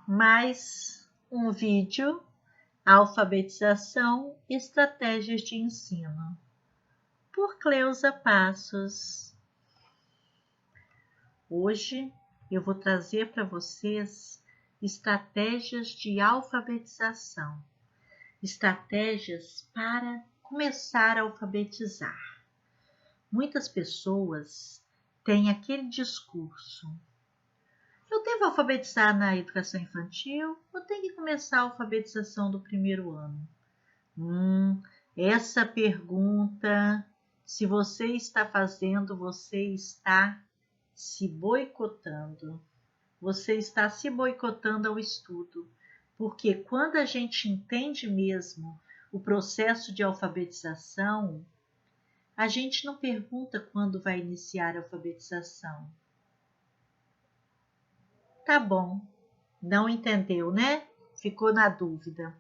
Mais um vídeo, Alfabetização, Estratégias de Ensino, por Cleusa Passos. Hoje eu vou trazer para vocês estratégias de alfabetização, estratégias para começar a alfabetizar. Muitas pessoas têm aquele discurso: eu devo alfabetizar na educação infantil ou tenho que começar a alfabetização do primeiro ano? Essa pergunta, se você está fazendo, você está se boicotando. Você está se boicotando ao estudo, porque quando a gente entende mesmo o processo de alfabetização, a gente não pergunta quando vai iniciar a alfabetização. Tá bom, não entendeu, né? Ficou na dúvida.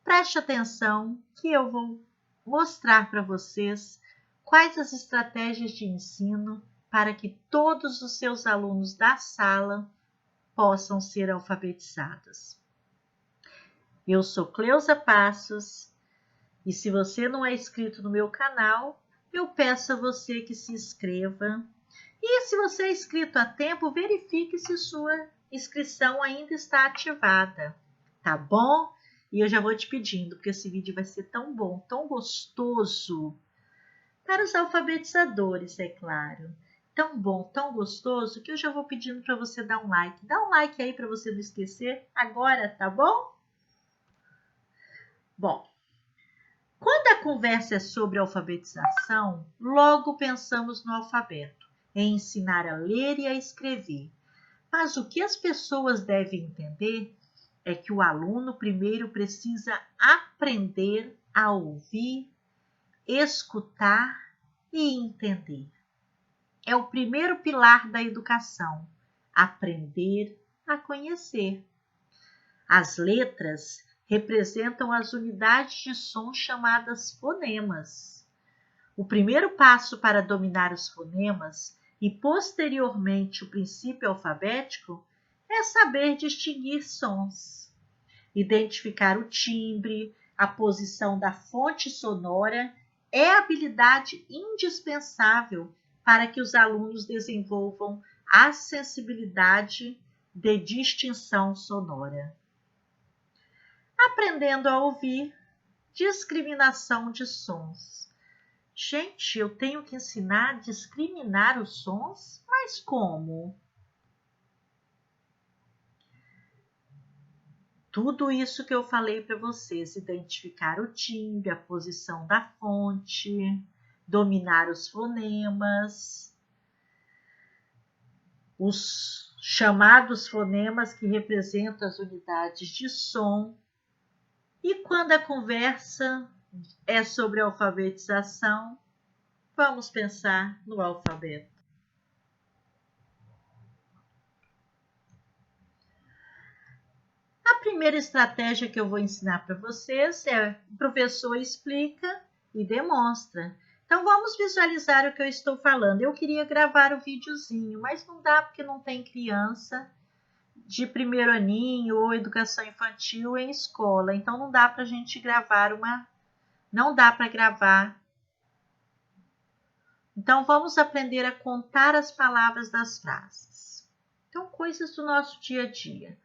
Preste atenção que eu vou mostrar para vocês quais as estratégias de ensino para que todos os seus alunos da sala possam ser alfabetizados. Eu sou Cleusa Passos e se você não é inscrito no meu canal, eu peço a você que se inscreva. E se você é inscrito a tempo, verifique se sua inscrição ainda está ativada, tá bom? E eu já vou te pedindo, porque esse vídeo vai ser tão bom, tão gostoso, para os alfabetizadores, é claro. Tão bom, tão gostoso, que eu já vou pedindo para você dar um like. Dá um like aí para você não esquecer agora, tá bom? Bom, quando a conversa é sobre alfabetização, logo pensamos no alfabeto, em ensinar a ler e a escrever. Mas o que as pessoas devem entender é que o aluno primeiro precisa aprender a ouvir, escutar e entender. É o primeiro pilar da educação, aprender a conhecer. As letras representam as unidades de som chamadas fonemas. O primeiro passo para dominar os fonemas e, posteriormente, o princípio alfabético é saber distinguir sons, identificar o timbre, a posição da fonte sonora é habilidade indispensável para que os alunos desenvolvam a sensibilidade de distinção sonora. Aprendendo a ouvir, discriminação de sons. Gente, eu tenho que ensinar a discriminar os sons? Mas como? Tudo isso que eu falei para vocês, identificar o timbre, a posição da fonte, dominar os fonemas, os chamados fonemas que representam as unidades de som. E quando a conversa é sobre alfabetização, vamos pensar no alfabeto. A primeira estratégia que eu vou ensinar para vocês é o professor explica e demonstra. Então, vamos visualizar o que eu estou falando. Eu queria gravar o videozinho, mas não dá porque não tem criança de primeiro aninho ou educação infantil em escola. Então, não dá para a gente gravar Não dá para gravar. Então, vamos aprender a contar as palavras das frases. Então, coisas do nosso dia a dia.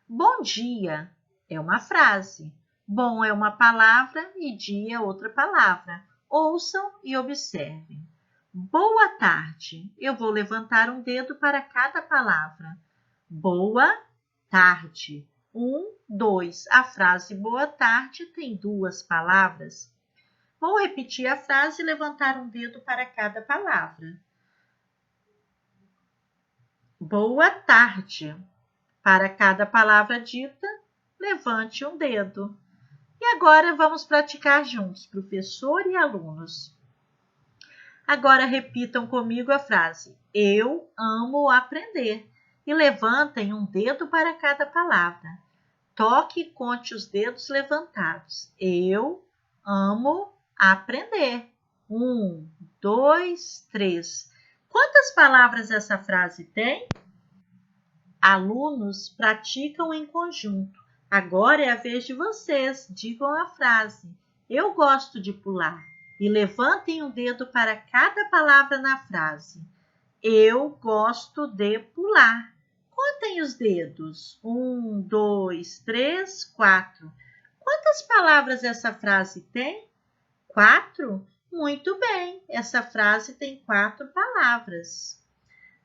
Bom dia é uma frase. Bom é uma palavra e dia é outra palavra. Ouçam e observem. Boa tarde. Eu vou levantar um dedo para cada palavra. Boa tarde. 1, 2. A frase boa tarde tem duas palavras. Vou repetir a frase e levantar um dedo para cada palavra. Boa tarde. Para cada palavra dita, levante um dedo. E agora vamos praticar juntos, professor e alunos. Agora repitam comigo a frase: eu amo aprender. E levantem um dedo para cada palavra. Toque e conte os dedos levantados. Eu amo aprender. 1, 2, 3. Quantas palavras essa frase tem? Alunos praticam em conjunto. Agora é a vez de vocês. Digam a frase. Eu gosto de pular. E levantem um dedo para cada palavra na frase. Eu gosto de pular. Contem os dedos. 1, 2, 3, 4. Quantas palavras essa frase tem? 4? Muito bem, essa frase tem 4 palavras.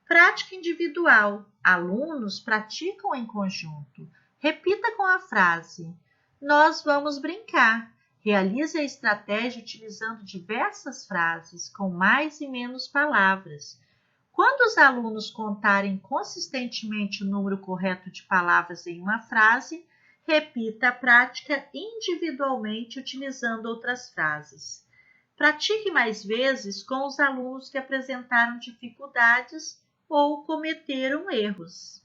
Prática individual. Alunos praticam em conjunto. Repita com a frase. Nós vamos brincar. Realize a estratégia utilizando diversas frases com mais e menos palavras. Quando os alunos contarem consistentemente o número correto de palavras em uma frase, repita a prática individualmente utilizando outras frases. Pratique mais vezes com os alunos que apresentaram dificuldades ou cometeram erros.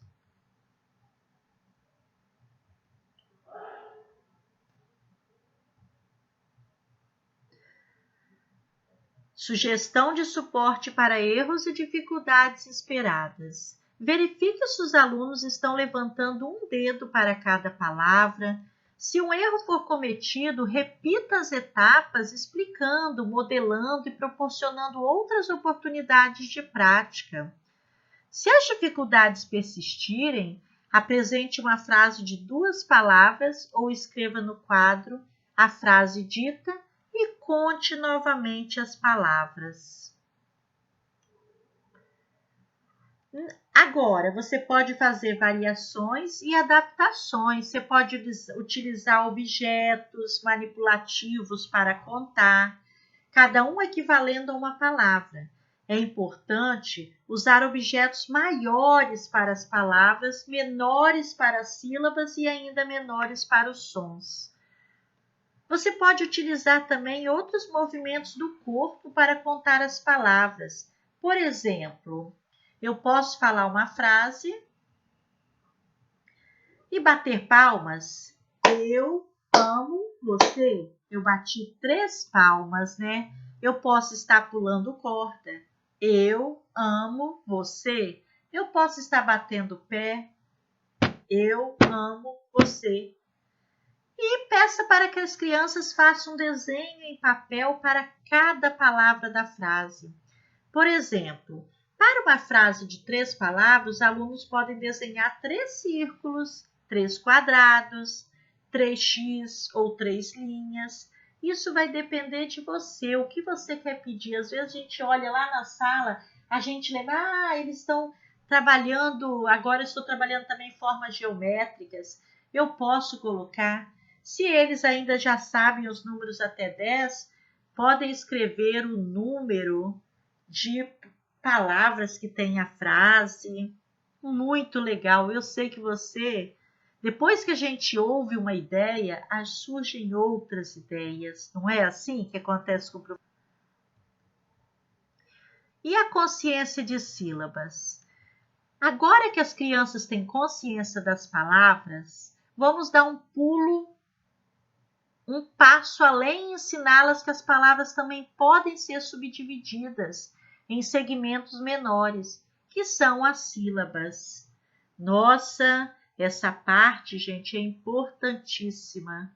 Sugestão de suporte para erros e dificuldades esperadas. Verifique se os alunos estão levantando um dedo para cada palavra. Se um erro for cometido, repita as etapas explicando, modelando e proporcionando outras oportunidades de prática. Se as dificuldades persistirem, apresente uma frase de 2 palavras ou escreva no quadro a frase dita e conte novamente as palavras. Agora, você pode fazer variações e adaptações. Você pode utilizar objetos manipulativos para contar, cada um equivalendo a uma palavra. É importante usar objetos maiores para as palavras, menores para as sílabas e ainda menores para os sons. Você pode utilizar também outros movimentos do corpo para contar as palavras. Por exemplo, eu posso falar uma frase e bater palmas. Eu amo você. Eu bati 3 palmas, né? Eu posso estar pulando corda. Eu amo você. Eu posso estar batendo pé. Eu amo você. E peça para que as crianças façam um desenho em papel para cada palavra da frase. Por exemplo, para uma frase de 3 palavras, os alunos podem desenhar 3 círculos, 3 quadrados, 3x ou 3 linhas. Isso vai depender de você, o que você quer pedir. Às vezes a gente olha lá na sala, a gente lembra, eles estão trabalhando, agora eu estou trabalhando também formas geométricas. Eu posso colocar, se eles ainda já sabem os números até 10, podem escrever o número de palavras que tem a frase. Muito legal. Eu sei que você, depois que a gente ouve uma ideia, surgem outras ideias. Não é assim que acontece com o professor? E a consciência de sílabas? Agora que as crianças têm consciência das palavras, vamos dar um pulo, um passo além e ensiná-las que as palavras também podem ser subdivididas em segmentos menores, que são as sílabas. Nossa, essa parte, gente, é importantíssima.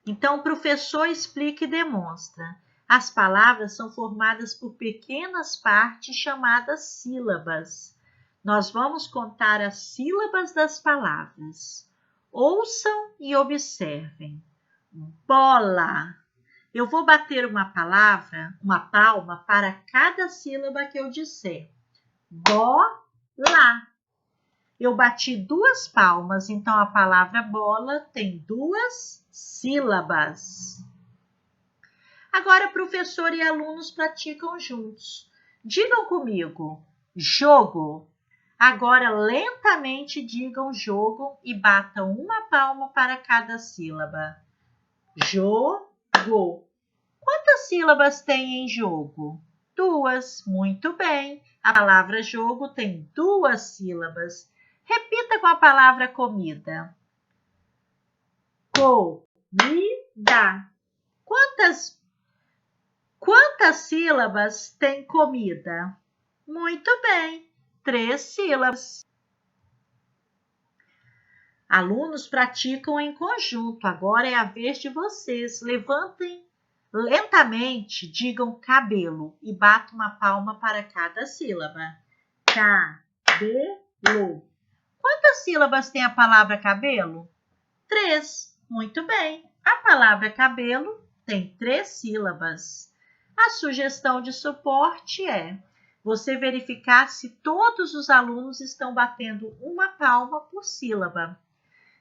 Então, o professor explica e demonstra. As palavras são formadas por pequenas partes chamadas sílabas. Nós vamos contar as sílabas das palavras. Ouçam e observem. Bola. Eu vou bater uma palma para cada sílaba que eu disser. Bola. Eu bati 2 palmas, então a palavra bola tem 2 sílabas. Agora, professor e alunos praticam juntos. Digam comigo, jogo. Agora, lentamente digam jogo e batam uma palma para cada sílaba. Jogo. Quantas sílabas tem em jogo? 2. Muito bem. A palavra jogo tem 2 sílabas. Repita com a palavra comida. Comida. Quantas sílabas tem comida? Muito bem. 3 sílabas. Alunos praticam em conjunto. Agora é a vez de vocês. Levantem lentamente, digam cabelo e batam uma palma para cada sílaba. Cabelo. Quantas sílabas tem a palavra cabelo? 3. Muito bem. A palavra cabelo tem 3 sílabas. A sugestão de suporte é você verificar se todos os alunos estão batendo uma palma por sílaba.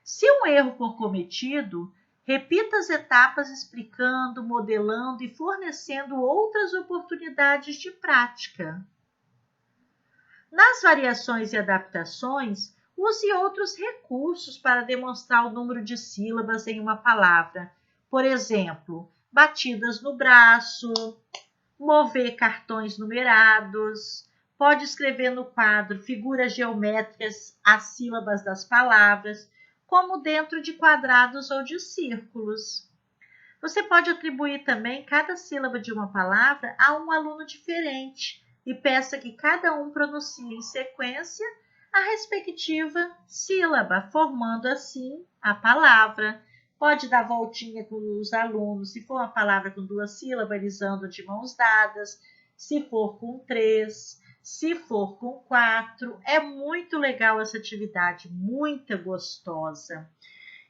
Se um erro for cometido, repita as etapas explicando, modelando e fornecendo outras oportunidades de prática. Nas variações e adaptações, use outros recursos para demonstrar o número de sílabas em uma palavra. Por exemplo, batidas no braço, mover cartões numerados, pode escrever no quadro figuras geométricas as sílabas das palavras, como dentro de quadrados ou de círculos. Você pode atribuir também cada sílaba de uma palavra a um aluno diferente e peça que cada um pronuncie em sequência a respectiva sílaba, formando assim a palavra. Pode dar voltinha com os alunos, se for uma palavra com 2 sílabas, eles andam de mãos dadas, se for com 3, se for com 4. É muito legal essa atividade, muito gostosa.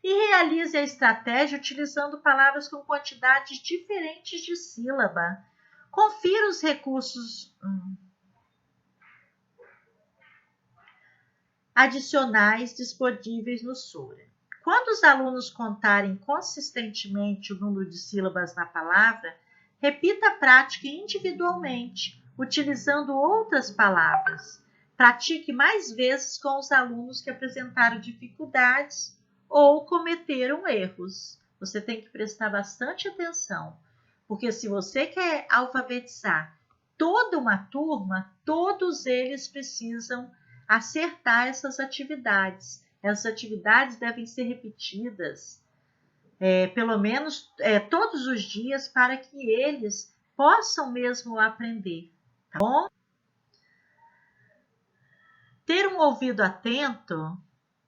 E realize a estratégia utilizando palavras com quantidades diferentes de sílaba. Confira os recursos adicionais disponíveis no Sora. Quando os alunos contarem consistentemente o número de sílabas na palavra, repita a prática individualmente, utilizando outras palavras. Pratique mais vezes com os alunos que apresentaram dificuldades ou cometeram erros. Você tem que prestar bastante atenção, porque se você quer alfabetizar toda uma turma, todos eles precisam acertar essas atividades. Essas atividades devem ser repetidas pelo menos todos os dias para que eles possam mesmo aprender, tá bom? Ter um ouvido atento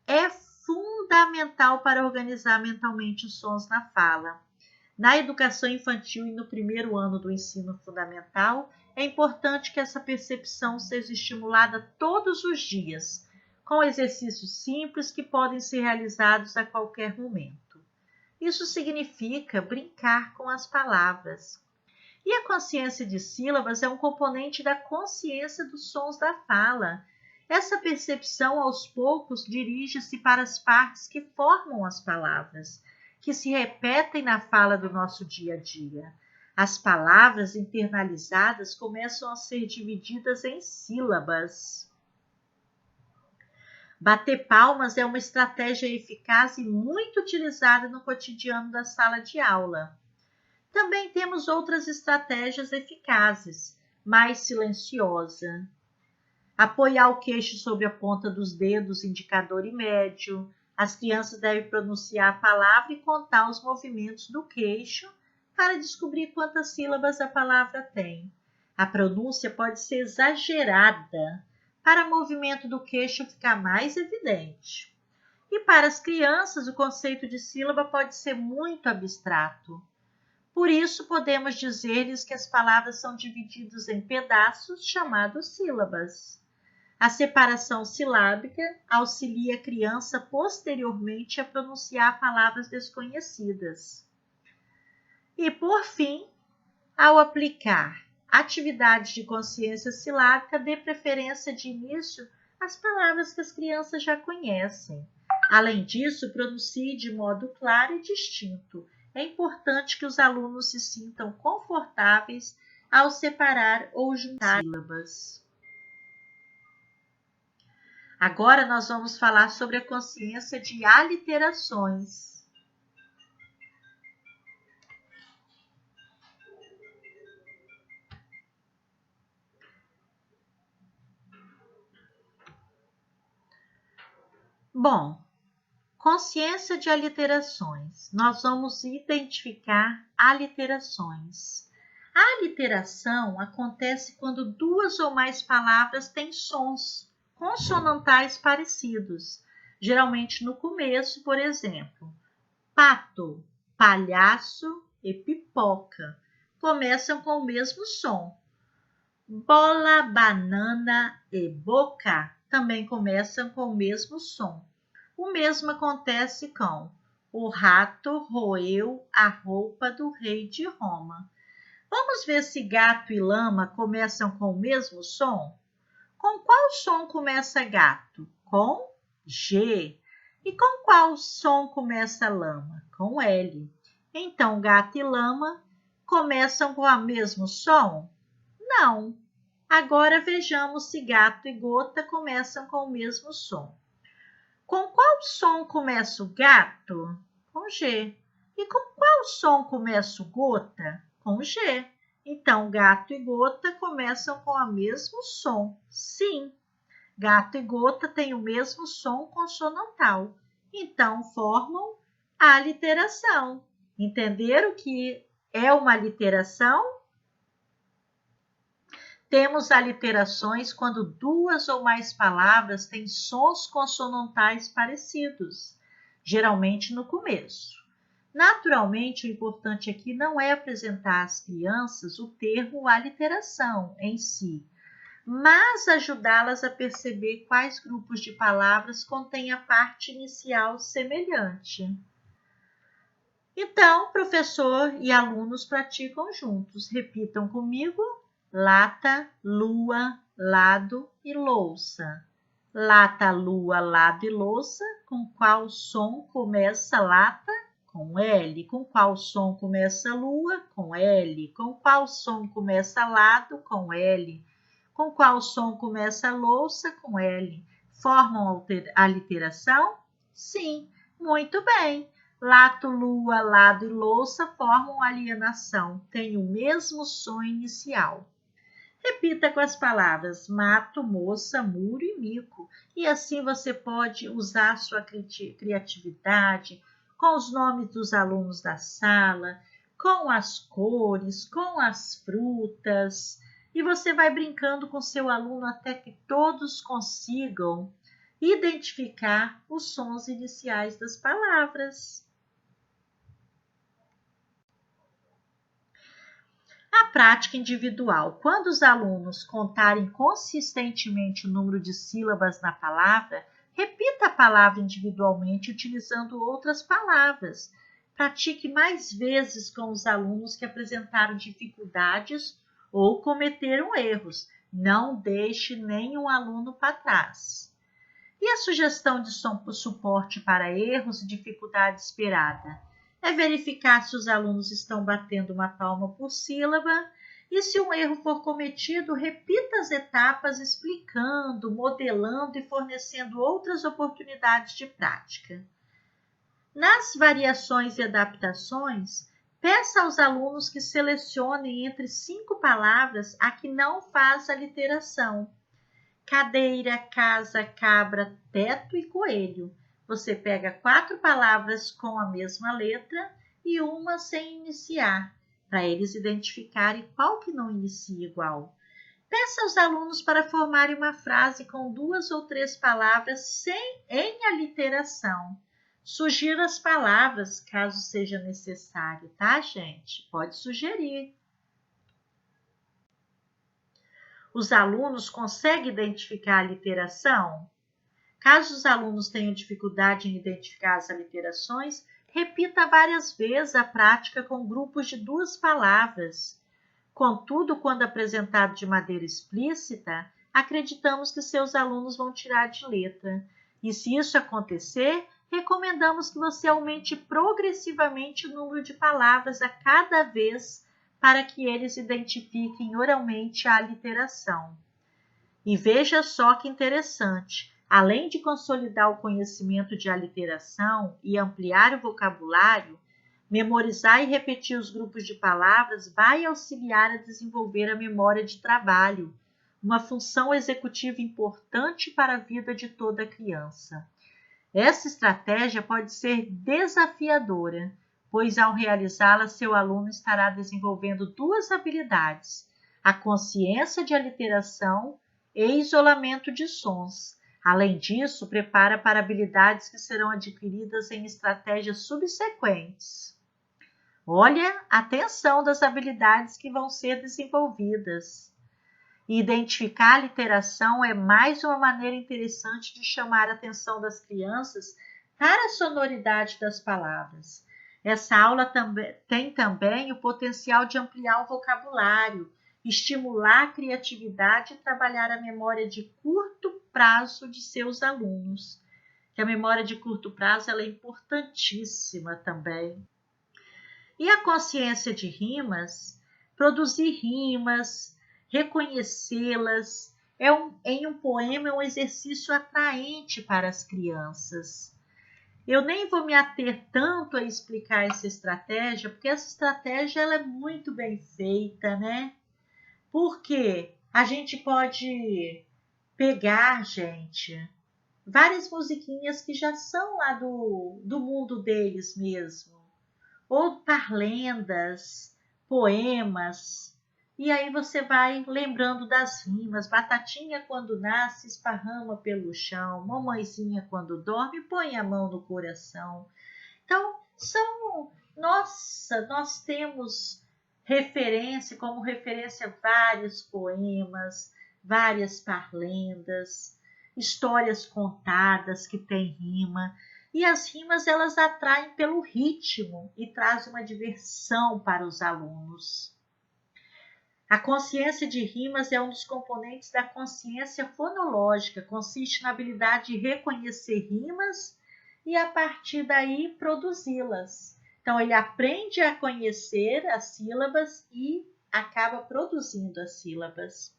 é fundamental para organizar mentalmente os sons na fala. Na educação infantil e no primeiro ano do ensino fundamental, é importante que essa percepção seja estimulada todos os dias, com exercícios simples que podem ser realizados a qualquer momento. Isso significa brincar com as palavras. E a consciência de sílabas é um componente da consciência dos sons da fala. Essa percepção, aos poucos, dirige-se para as partes que formam as palavras, que se repetem na fala do nosso dia a dia. As palavras internalizadas começam a ser divididas em sílabas. Bater palmas é uma estratégia eficaz e muito utilizada no cotidiano da sala de aula. Também temos outras estratégias eficazes, mais silenciosa. Apoiar o queixo sobre a ponta dos dedos, indicador e médio. As crianças devem pronunciar a palavra e contar os movimentos do queixo para descobrir quantas sílabas a palavra tem. A pronúncia pode ser exagerada para o movimento do queixo ficar mais evidente. E para as crianças, o conceito de sílaba pode ser muito abstrato. Por isso, podemos dizer-lhes que as palavras são divididas em pedaços chamados sílabas. A separação silábica auxilia a criança posteriormente a pronunciar palavras desconhecidas. E, por fim, ao aplicar atividades de consciência silábica, dê preferência de início às palavras que as crianças já conhecem. Além disso, pronuncie de modo claro e distinto. É importante que os alunos se sintam confortáveis ao separar ou juntar sílabas. Agora nós vamos falar sobre a consciência de aliterações. Bom, consciência de aliterações. Nós vamos identificar aliterações. A aliteração acontece quando 2 ou mais palavras têm sons consonantais parecidos, geralmente no começo, por exemplo. Pato, palhaço e pipoca começam com o mesmo som. Bola, banana e boca também começam com o mesmo som. O mesmo acontece com o rato roeu a roupa do rei de Roma. Vamos ver se gato e lama começam com o mesmo som? Com qual som começa gato? Com G. E com qual som começa lama? Com L. Então, gato e lama começam com o mesmo som? Não. Agora vejamos se gato e gota começam com o mesmo som. Com qual som começa o gato? Com G. E com qual som começa o gota? Com G. Então, gato e gota começam com o mesmo som. Sim, gato e gota têm o mesmo som consonantal. Então, formam a literação. Entenderam que é uma literação? Temos aliterações quando duas ou mais palavras têm sons consonantais parecidos, geralmente no começo. Naturalmente, o importante aqui não é apresentar às crianças o termo aliteração em si, mas ajudá-las a perceber quais grupos de palavras contêm a parte inicial semelhante. Então, professor e alunos praticam juntos. Repitam comigo: lata, lua, lado e louça. Lata, lua, lado e louça. Com qual som começa lata? Com L. Com qual som começa lua? Com L. Com qual som começa lado? Com L. Com qual som começa louça? Com L. Formam a literação? Sim, muito bem. Lato, lua, lado e louça formam alienação, têm o mesmo som inicial. Repita com as palavras mato, moça, muro e mico. E assim você pode usar sua criatividade com os nomes dos alunos da sala, com as cores, com as frutas. E você vai brincando com seu aluno até que todos consigam identificar os sons iniciais das palavras. A prática individual. Quando os alunos contarem consistentemente o número de sílabas na palavra, repita a palavra individualmente utilizando outras palavras. Pratique mais vezes com os alunos que apresentaram dificuldades ou cometeram erros. Não deixe nenhum aluno para trás. E a sugestão de suporte para erros e dificuldade esperada? É verificar se os alunos estão batendo uma palma por sílaba e, se um erro for cometido, repita as etapas explicando, modelando e fornecendo outras oportunidades de prática. Nas variações e adaptações, peça aos alunos que selecionem entre 5 palavras a que não faz a literação. Cadeira, casa, cabra, teto e coelho. Você pega 4 palavras com a mesma letra e uma sem iniciar, para eles identificarem qual que não inicia igual. Peça aos alunos para formarem uma frase com 2 ou 3 palavras em aliteração. Sugira as palavras, caso seja necessário, tá, gente? Pode sugerir. Os alunos conseguem identificar a literação? Caso os alunos tenham dificuldade em identificar as aliterações, repita várias vezes a prática com grupos de 2 palavras. Contudo, quando apresentado de maneira explícita, acreditamos que seus alunos vão tirar de letra. E se isso acontecer, recomendamos que você aumente progressivamente o número de palavras a cada vez para que eles identifiquem oralmente a aliteração. E veja só que interessante. Além de consolidar o conhecimento de aliteração e ampliar o vocabulário, memorizar e repetir os grupos de palavras vai auxiliar a desenvolver a memória de trabalho, uma função executiva importante para a vida de toda criança. Essa estratégia pode ser desafiadora, pois ao realizá-la, seu aluno estará desenvolvendo 2 habilidades: a consciência de aliteração e isolamento de sons. Além disso, prepara para habilidades que serão adquiridas em estratégias subsequentes. Olha a atenção das habilidades que vão ser desenvolvidas. Identificar a literação é mais uma maneira interessante de chamar a atenção das crianças para a sonoridade das palavras. Essa aula tem também o potencial de ampliar o vocabulário, estimular a criatividade e trabalhar a memória de curto prazo de seus alunos. Que a memória de curto prazo ela é importantíssima também. E a consciência de rimas, produzir rimas, reconhecê-las, em um poema é um exercício atraente para as crianças. Eu nem vou me ater tanto a explicar essa estratégia, porque essa estratégia ela é muito bem feita, né? Porque a gente pode pegar, gente, várias musiquinhas que já são lá do mundo deles mesmo, ou parlendas, poemas, e aí você vai lembrando das rimas. Batatinha quando nasce esparrama pelo chão, mamãezinha quando dorme põe a mão no coração. Então, nós temos como referência vários poemas, várias parlendas, histórias contadas que têm rima. E as rimas elas atraem pelo ritmo e trazem uma diversão para os alunos. A consciência de rimas é um dos componentes da consciência fonológica, consiste na habilidade de reconhecer rimas e, a partir daí, produzi-las. Então, ele aprende a conhecer as sílabas e acaba produzindo as sílabas.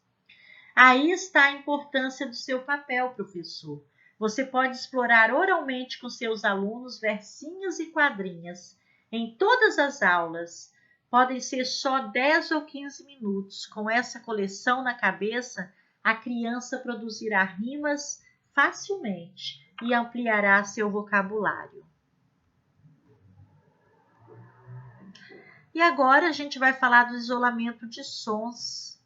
Aí está a importância do seu papel, professor. Você pode explorar oralmente com seus alunos versinhos e quadrinhas em todas as aulas. Podem ser só 10 ou 15 minutos. Com essa coleção na cabeça, a criança produzirá rimas facilmente e ampliará seu vocabulário. E agora a gente vai falar do isolamento de sons.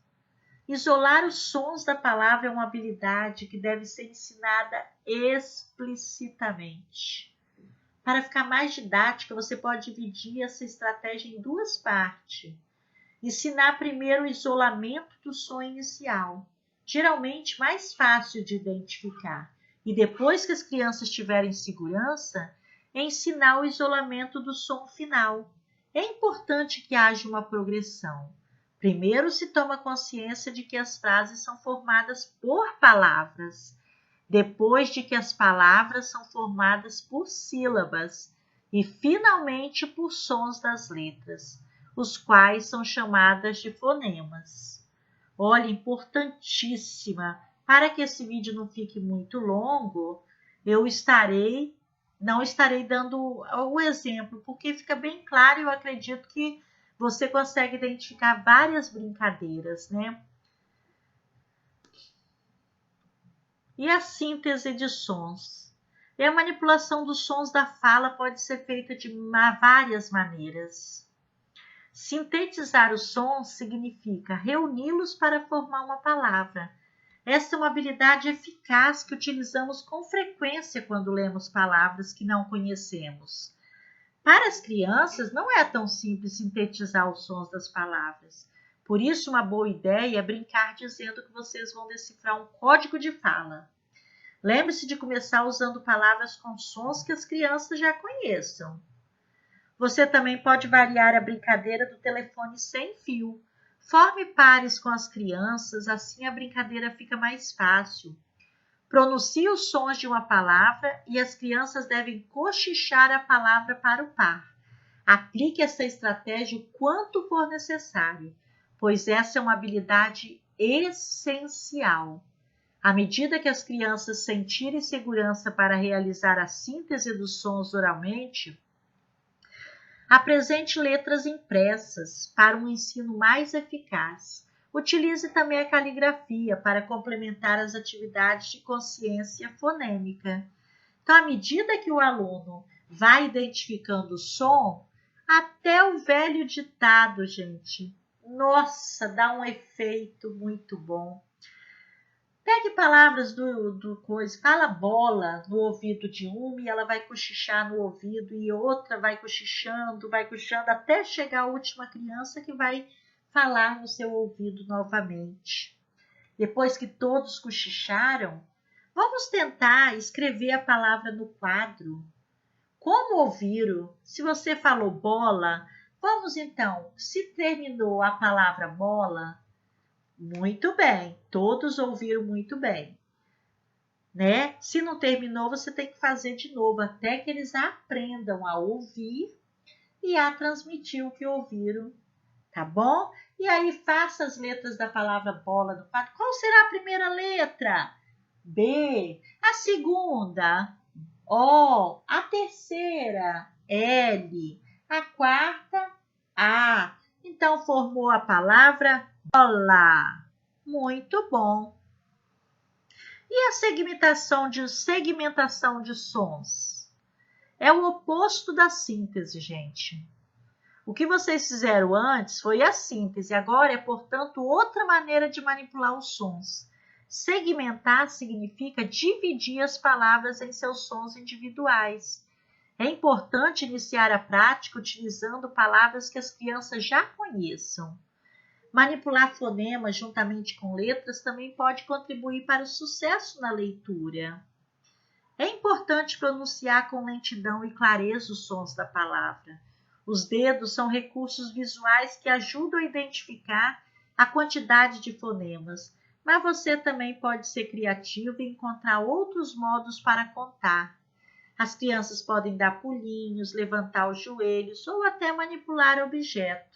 Isolar os sons da palavra é uma habilidade que deve ser ensinada explicitamente. Para ficar mais didática, você pode dividir essa estratégia em duas partes. Ensinar primeiro o isolamento do som inicial, geralmente mais fácil de identificar. E depois que as crianças tiverem segurança, ensinar o isolamento do som final. É importante que haja uma progressão. Primeiro se toma consciência de que as frases são formadas por palavras, depois de que as palavras são formadas por sílabas e, finalmente, por sons das letras, os quais são chamadas de fonemas. Olha, importantíssima. Para que esse vídeo não fique muito longo, eu não estarei dando o exemplo, porque fica bem claro e eu acredito que você consegue identificar várias brincadeiras, né? E a síntese de sons. E a manipulação dos sons da fala pode ser feita de várias maneiras. Sintetizar os sons significa reuni-los para formar uma palavra. Esta é uma habilidade eficaz que utilizamos com frequência quando lemos palavras que não conhecemos. Para as crianças, não é tão simples sintetizar os sons das palavras. Por isso, uma boa ideia é brincar dizendo que vocês vão decifrar um código de fala. Lembre-se de começar usando palavras com sons que as crianças já conheçam. Você também pode variar a brincadeira do telefone sem fio. Forme pares com as crianças, assim a brincadeira fica mais fácil. Pronuncie os sons de uma palavra e as crianças devem cochichar a palavra para o par. Aplique essa estratégia o quanto for necessário, pois essa é uma habilidade essencial. À medida que as crianças sentirem segurança para realizar a síntese dos sons oralmente, apresente letras impressas para um ensino mais eficaz. Utilize também a caligrafia para complementar as atividades de consciência fonêmica. Então, à medida que o aluno vai identificando o som, até o velho ditado, gente, nossa, dá um efeito muito bom. Pegue palavras do coisa, fala bola no ouvido de uma e ela vai cochichar no ouvido e outra vai cochichando, até chegar a última criança que vai falar no seu ouvido novamente. Depois que todos cochicharam, vamos tentar escrever a palavra no quadro. Como ouviram? Se você falou bola, vamos então, se terminou a palavra bola, muito bem, todos ouviram muito bem, né? Se não terminou, você tem que fazer de novo, até que eles aprendam a ouvir e a transmitir o que ouviram, tá bom? E aí, faça as letras da palavra bola no quadro. Qual será a primeira letra? B. A segunda? O. A terceira? L. A quarta? A. Então, formou a palavra bola. Muito bom. E a segmentação de sons? É o oposto da síntese, gente. O que vocês fizeram antes foi a síntese, agora é, portanto, outra maneira de manipular os sons. Segmentar significa dividir as palavras em seus sons individuais. É importante iniciar a prática utilizando palavras que as crianças já conheçam. Manipular fonemas juntamente com letras também pode contribuir para o sucesso na leitura. É importante pronunciar com lentidão e clareza os sons da palavra. Os dedos são recursos visuais que ajudam a identificar a quantidade de fonemas, mas você também pode ser criativo e encontrar outros modos para contar. As crianças podem dar pulinhos, levantar os joelhos ou até manipular objetos.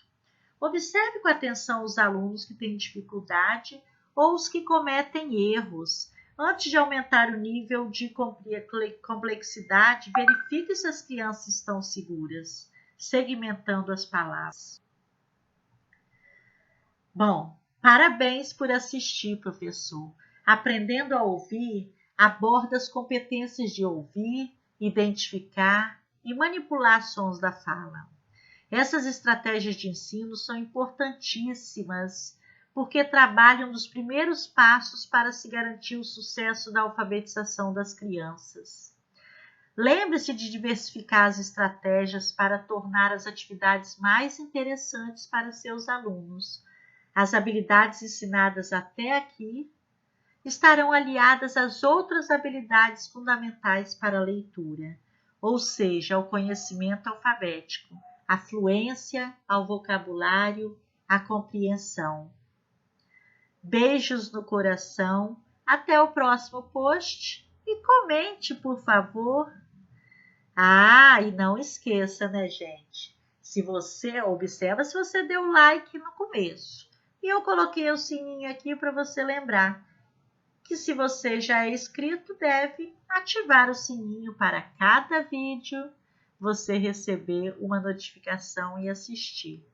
Observe com atenção os alunos que têm dificuldade ou os que cometem erros. Antes de aumentar o nível de complexidade, verifique se as crianças estão seguras, segmentando as palavras. Bom, parabéns por assistir, professor. Aprendendo a ouvir, aborda as competências de ouvir, identificar e manipular sons da fala. Essas estratégias de ensino são importantíssimas porque trabalham nos primeiros passos para se garantir o sucesso da alfabetização das crianças. Lembre-se de diversificar as estratégias para tornar as atividades mais interessantes para seus alunos. As habilidades ensinadas até aqui estarão aliadas às outras habilidades fundamentais para a leitura, ou seja, ao conhecimento alfabético, a fluência, ao vocabulário, a compreensão. Beijos no coração, até o próximo post e comente, por favor. E não esqueça, né, gente? Se você observa, se você deu like no começo. E eu coloquei o sininho aqui para você lembrar que se você já é inscrito, deve ativar o sininho para cada vídeo você receber uma notificação e assistir.